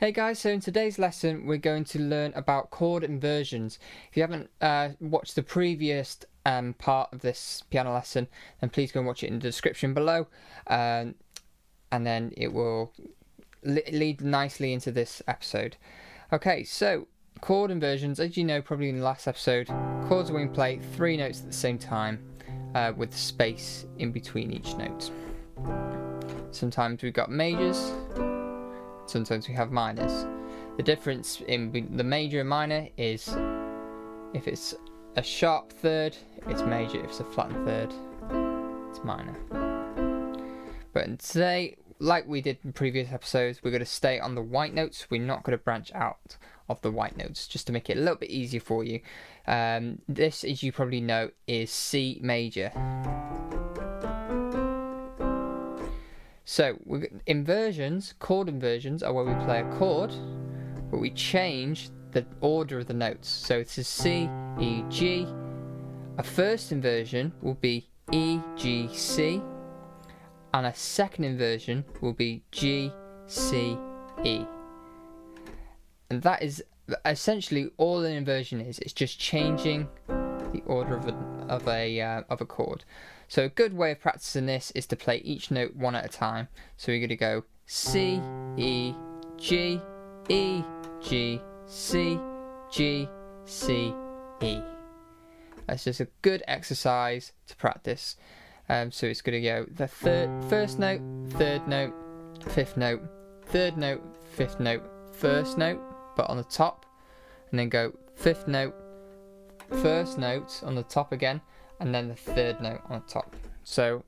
Hey guys, so in today's lesson we're going to learn about chord inversions. If you haven't watched the previous part of this piano lesson, then please go and watch it in the description below, and then it will lead nicely into this episode. Okay, so chord inversions, as you know probably in the last episode, chords are when we play three notes at the same time with space in between each note. Sometimes we've got majors, sometimes we have minors. The difference in the major and minor is if it's a sharp third, it's major. If it's a flattened third, it's minor. But today, like we did in previous episodes, we're going to stay on the white notes. We're not going to branch out of the white notes, just to make it a little bit easier for you. This, as you probably know, is C major. So, inversions, chord inversions, are where we play a chord, but we change the order of the notes. So it's a C, E, G. A first inversion will be E, G, C, and a second inversion will be G, C, E. And that is essentially all an inversion is. It's just changing the order of a chord. So a good way of practicing this is to play each note one at a time. So we're going to go C, E, G, E, G, C, G, C, E. That's just a good exercise to practice. So it's going to go the first note, third note, fifth note, third note, fifth note, first note, but on the top, and then go fifth note, first note on the top again, and then the third note on the top. So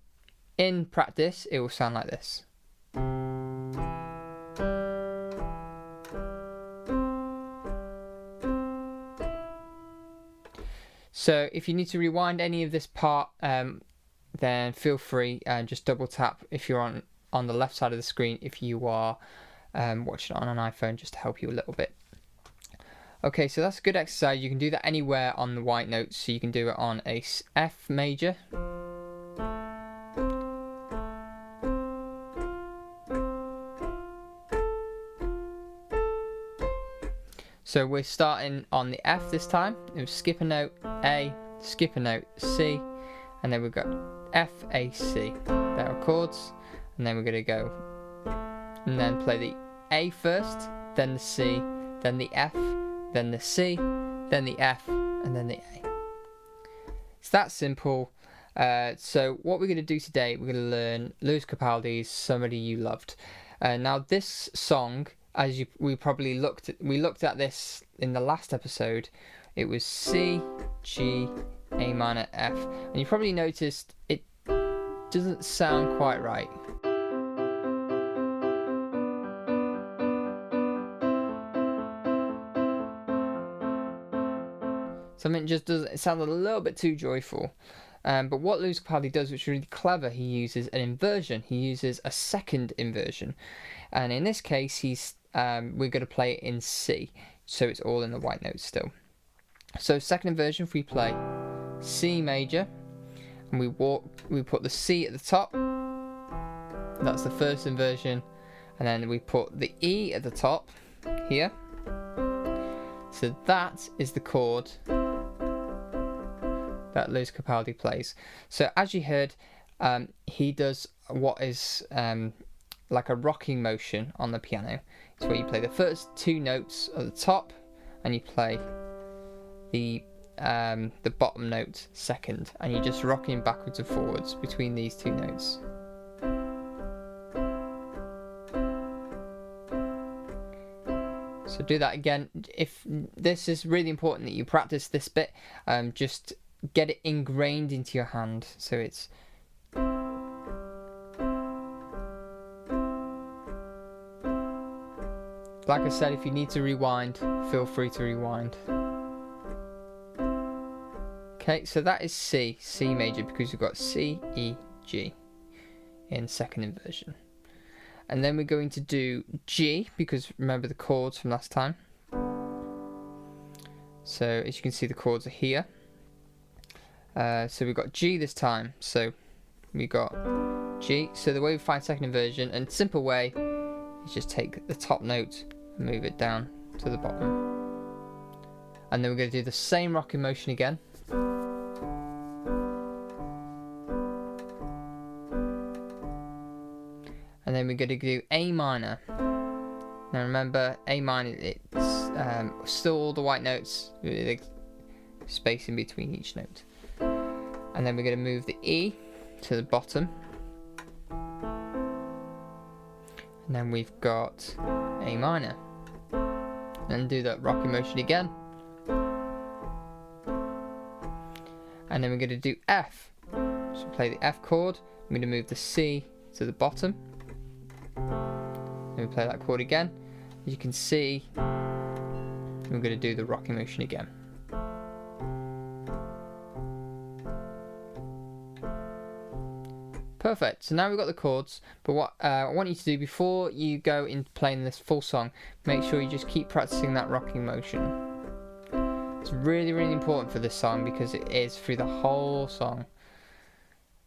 in practice it will sound like this. So if you need to rewind any of this part, then feel free and just double tap if you're on the left side of the screen if you are watching it on an iPhone, just to help you a little bit. Okay, so that's a good exercise. You can do that anywhere on the white notes. So you can do it on a F major, so we're starting on the F this time. We'll skip a note A, skip a note C, and then we've got F, A, C. There are chords, and then we're going to go and then play the A first, then the C, then the F, then the C, then the F, and then the A. It's that simple. So what we're going to do today, we're going to learn Lewis Capaldi's "Somebody You Loved." Now this song, as we looked at this in the last episode. It was C, G, A minor, F, and you probably noticed it doesn't sound quite right. Something just doesn't. It sounded a little bit too joyful. But what Lewis Capaldi does, which is really clever, he uses an inversion. He uses a second inversion, and in this case, we're going to play it in C, so it's all in the white notes still. So second inversion, if we play C major, and we put the C at the top. That's the first inversion, and then we put the E at the top here. So that is the chord that Lewis Capaldi plays. So as you heard, he does what is like a rocking motion on the piano. It's where you play the first two notes at the top, and you play the bottom note second, and you're just rocking backwards and forwards between these two notes. So do that again. If this is really important that you practice this bit, just get it ingrained into your hand, so it's like I said, if you need to rewind, feel free to rewind. Okay, so that is C major, because we've got C, E, G in second inversion. And then we're going to do G, because remember the chords from last time. So as you can see, the chords are here. So we've got G this time. So we got G. So the way we find second inversion, and simple way, is just take the top note, move it down to the bottom. And then we're going to do the same rocking motion again. And then we're going to do A minor. Now remember, A minor, it's still all the white notes, with space in between each note. And then we're going to move the E to the bottom. And then we've got A minor. And do that rocking motion again. And then we're going to do F. So play the F chord. I'm going to move the C to the bottom. And we play that chord again. As you can see, we're going to do the rocking motion again. Perfect. So now we've got the chords, but what I want you to do before you go into playing this full song, make sure you just keep practicing that rocking motion. It's really, really important for this song because it is through the whole song.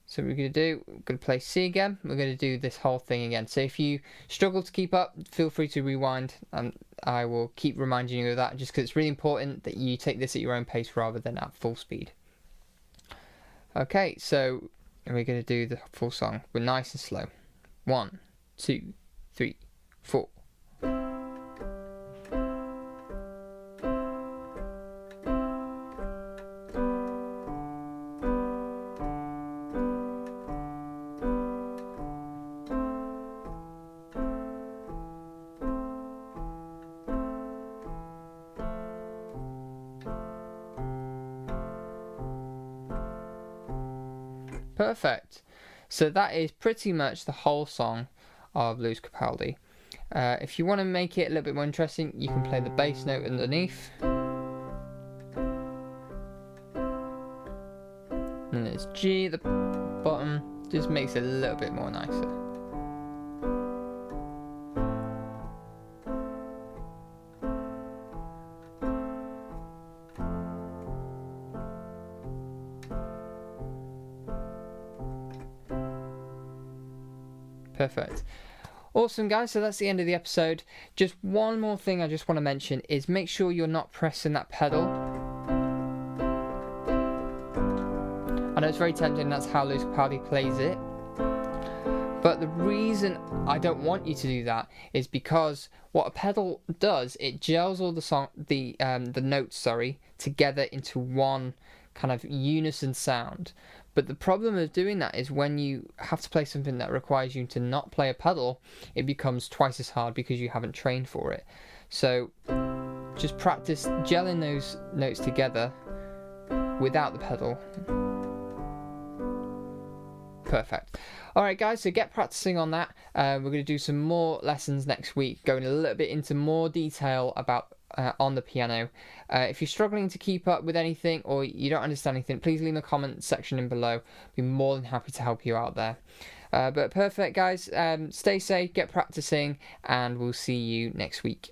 So what we're going to do, we're going to play C again, we're going to do this whole thing again. So if you struggle to keep up, feel free to rewind, and I will keep reminding you of that, just because it's really important that you take this at your own pace rather than at full speed. Okay, so we're going to do the full song. We're nice and slow. 1, 2, 3, 4. Perfect. So that is pretty much the whole song of Lewis Capaldi. If you want to make it a little bit more interesting, you can play the bass note underneath. And there's G at the bottom. Just makes it a little bit more nicer. Perfect. Awesome, guys. So that's the end of the episode. Just one more thing I just want to mention is make sure you're not pressing that pedal. I know it's very tempting, that's how Lewis Capaldi plays it. But the reason I don't want you to do that is because what a pedal does, it gels all the notes together into one kind of unison sound. But the problem of doing that is when you have to play something that requires you to not play a pedal, it becomes twice as hard because you haven't trained for it. So just practice gelling those notes together without the pedal. Perfect. Alright guys, so get practicing on that. We're going to do some more lessons next week, going a little bit into more detail about on the piano. If you're struggling to keep up with anything or you don't understand anything, please leave a comment section in below. I'll be more than happy to help you out there. But perfect guys, stay safe, get practicing, and we'll see you next week.